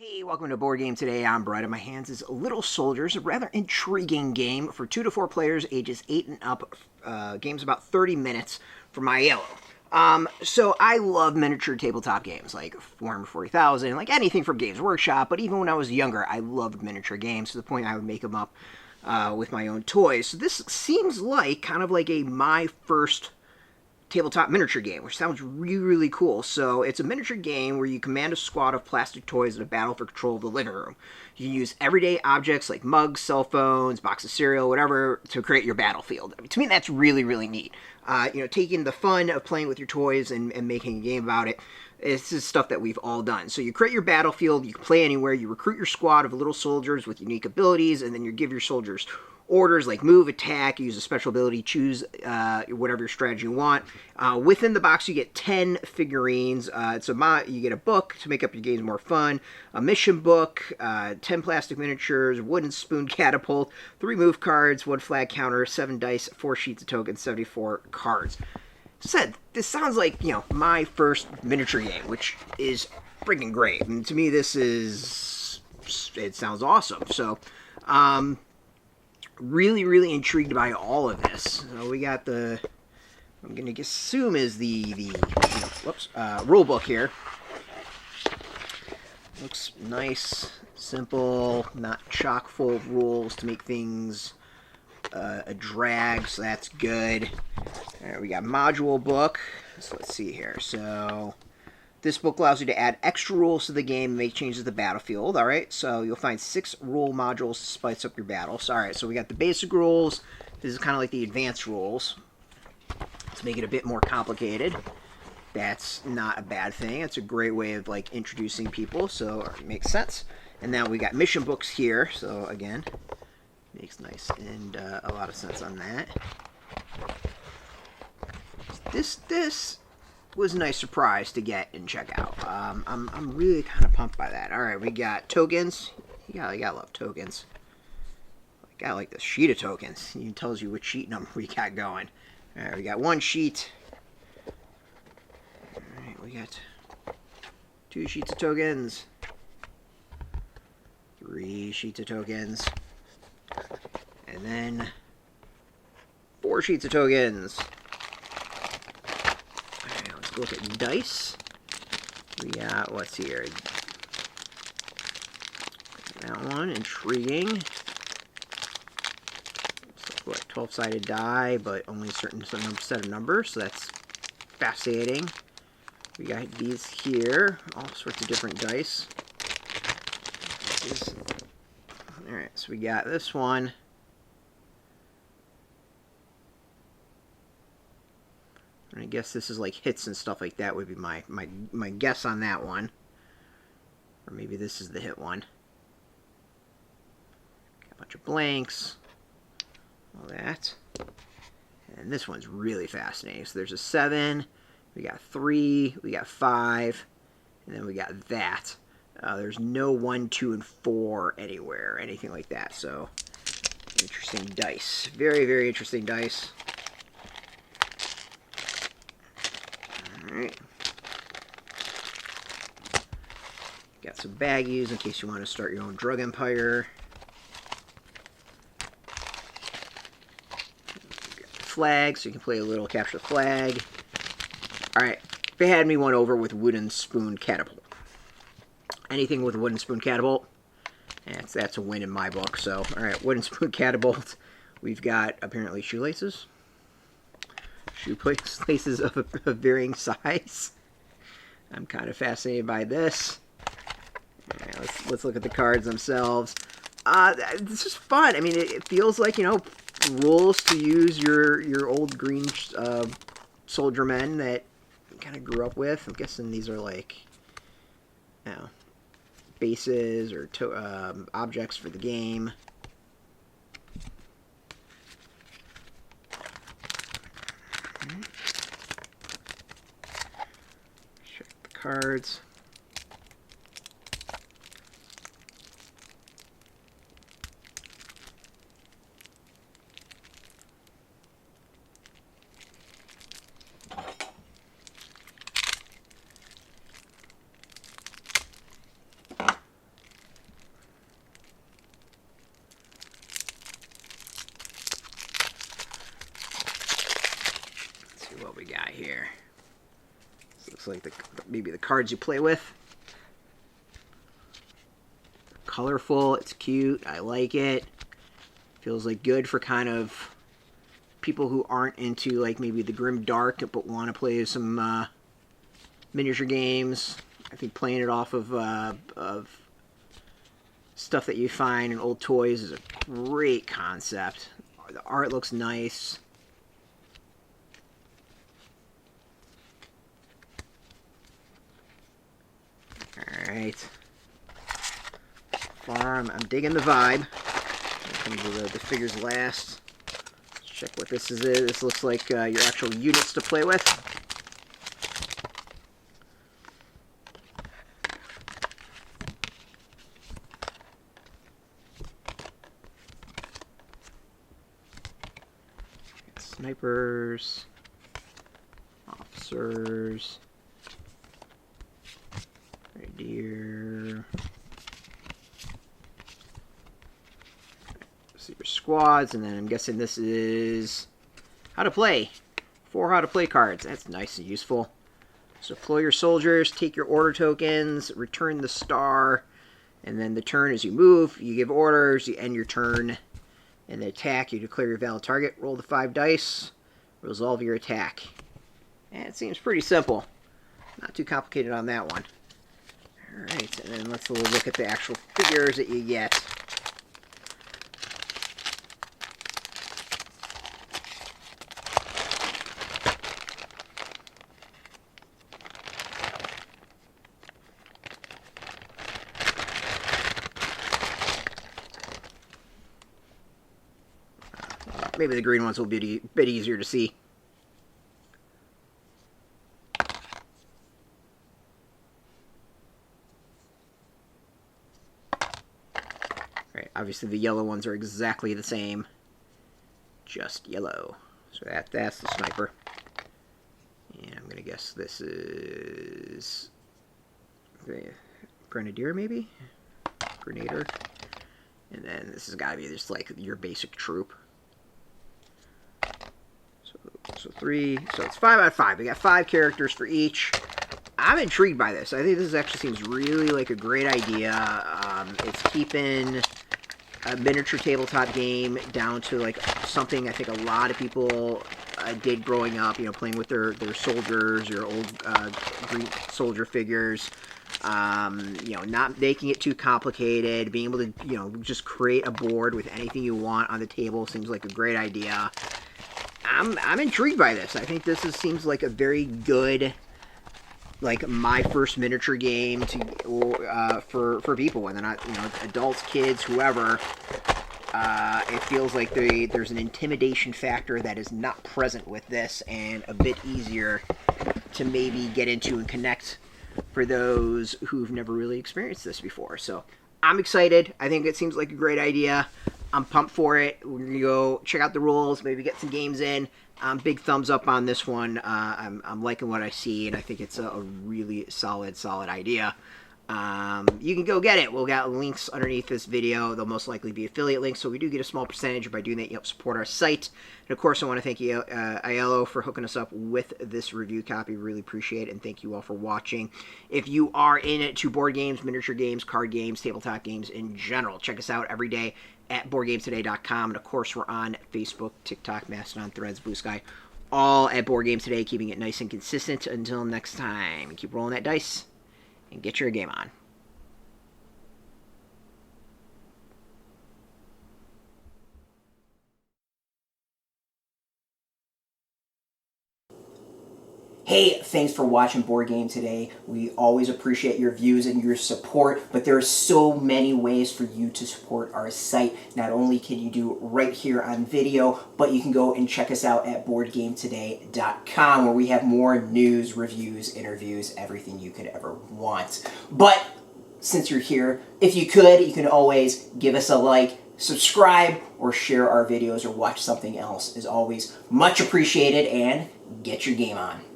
Hey, welcome to Board Game Today. I'm Brett. In my hands is Little Soldiers, a rather intriguing game for 2 to 4 players, ages 8 and up. Game's about 30 minutes from IELLO. So I love miniature tabletop games like Warhammer 40,000, like anything from Games Workshop. But even when I was younger, I loved miniature games to the point I would make them up with my own toys. So this seems like kind of like my first tabletop miniature game, which sounds really, really cool. So it's a miniature game where you command a squad of plastic toys in a battle for control of the living room. You can use everyday objects like mugs, cell phones, box of cereal, whatever, to create your battlefield. I mean, to me, that's really, really neat. Taking the fun of playing with your toys and making a game about it. This is stuff that we've all done. So you create your battlefield, you can play anywhere, you recruit your squad of little soldiers with unique abilities, and then you give your soldiers orders like move, attack, use a special ability, choose whatever your strategy you want. Within the box, you get 10 figurines. You get a book to make up your games more fun, a mission book, 10 plastic miniatures, wooden spoon catapult, 3 move cards, 1 flag counter, 7 dice, 4 sheets of tokens, 74 cards. This sounds like, my first miniature game, which is freaking great. And to me, it sounds awesome. So, really, really intrigued by all of this. So we got I'm going to assume is the rule book here. Looks nice, simple, not chock full of rules to make things a drag, so that's good. All right, we got module book. So let's see here. So this book allows you to add extra rules to the game and make changes to the battlefield. All right, so you'll find 6 rule modules to spice up your battles. All right, so we got the basic rules. This is kind of like the advanced rules. Let's make it a bit more complicated. That's not a bad thing. It's a great way of introducing people, so it makes sense. And now we got mission books here. So again, makes nice and a lot of sense on that. This was a nice surprise to get and check out. I'm really kind of pumped by that. All right, we got tokens. You gotta love tokens. I got like this sheet of tokens. It tells you which sheet number we got going. All right, we got 1 sheet. All right, we got 2 sheets of tokens. 3 sheets of tokens. And then 4 sheets of tokens. Alright, let's look at dice. We got, what's here? That one, intriguing. It's like 12-sided die, but only a certain set of numbers, so that's fascinating. We got these here, all sorts of different dice. Alright, so we got this one. And I guess this is like hits and stuff like that would be my guess on that one. Or maybe this is the hit one. Got a bunch of blanks. All that. And this one's really fascinating. So there's a 7. We got 3. We got 5. And then we got that. There's no 1, 2, and 4 anywhere, or anything like that. So, interesting dice. Very, very interesting dice. Alright. Got some baggies in case you want to start your own drug empire. Flag, so you can play a little capture the flag. Alright, they had me one over with wooden spoon catapult. Anything with a wooden spoon catapult, that's a win in my book. So, alright, wooden spoon catapult. We've got, apparently, shoelaces. Shoelaces of a varying size. I'm kind of fascinated by this. Alright, let's look at the cards themselves. This is fun. I mean, it feels like, rules to use your old green soldier men that you kind of grew up with. I'm guessing these are like, bases or objects for the game. Check the cards. Looks like maybe the cards you play with. Colorful, it's cute, I like it. Feels like good for kind of people who aren't into like maybe the grim dark but want to play some miniature games. I think playing it off of stuff that you find in old toys is a great concept. The art looks nice. Alright. Farm, I'm digging the vibe. Comes with the figures last. Let's check what this is. This looks like your actual units to play with. Snipers, officers, Grenadier. See your squads, and then I'm guessing this is how to play. 4 how to play cards. That's nice and useful. So deploy your soldiers, take your order tokens, return the star, and then the turn as you move, you give orders, you end your turn. In the attack, you declare your valid target, roll the 5 dice, resolve your attack. And it seems pretty simple. Not too complicated on that one. Alright, and then let's look at the actual figures that you get. Maybe the green ones will be a bit easier to see. Right, obviously the yellow ones are exactly the same, just yellow. So that's the sniper. And I'm gonna guess this is the Grenadier, maybe? Grenadier. And then this has got to be just like your basic troop. So 3, so it's 5 out of 5. We got 5 characters for each. I'm intrigued by this. I think this actually seems really like a great idea. It's keeping a miniature tabletop game down to like something I think a lot of people did growing up. You know, playing with their soldiers, your old green soldier figures. You know, not making it too complicated. Being able to, you know, just create a board with anything you want on the table seems like a great idea. I'm intrigued by this. I think this seems like a very good, like my first miniature game to for people, whether or not, you know, adults, kids, whoever. It feels like there's an intimidation factor that is not present with this, and a bit easier to maybe get into and connect for those who've never really experienced this before. So I'm excited. I think it seems like a great idea. I'm pumped for it. We're going to go check out the rules, maybe get some games in. Big thumbs up on this one. I'm liking what I see, and I think it's a really solid idea. You can go get it. We'll got links underneath this video. They'll most likely be affiliate links, so we do get a small percentage. By doing that, you help support our site. And of course, I want to thank IELLO for hooking us up with this review copy. Really appreciate it, and thank you all for watching. If you are into board games, miniature games, card games, tabletop games in general, check us out every day at BoardGamesToday.com. And of course, we're on Facebook, TikTok, Mastodon, Threads, Blue Sky, all at Board Games Today, keeping it nice and consistent. Until next time, keep rolling that dice and get your game on. Hey, thanks for watching Board Game Today. We always appreciate your views and your support, but there are so many ways for you to support our site. Not only can you do it right here on video, but you can go and check us out at BoardGameToday.com, where we have more news, reviews, interviews, everything you could ever want. But since you're here, if you could, you can always give us a like, subscribe, or share our videos, or watch something else. Is always much appreciated, and get your game on.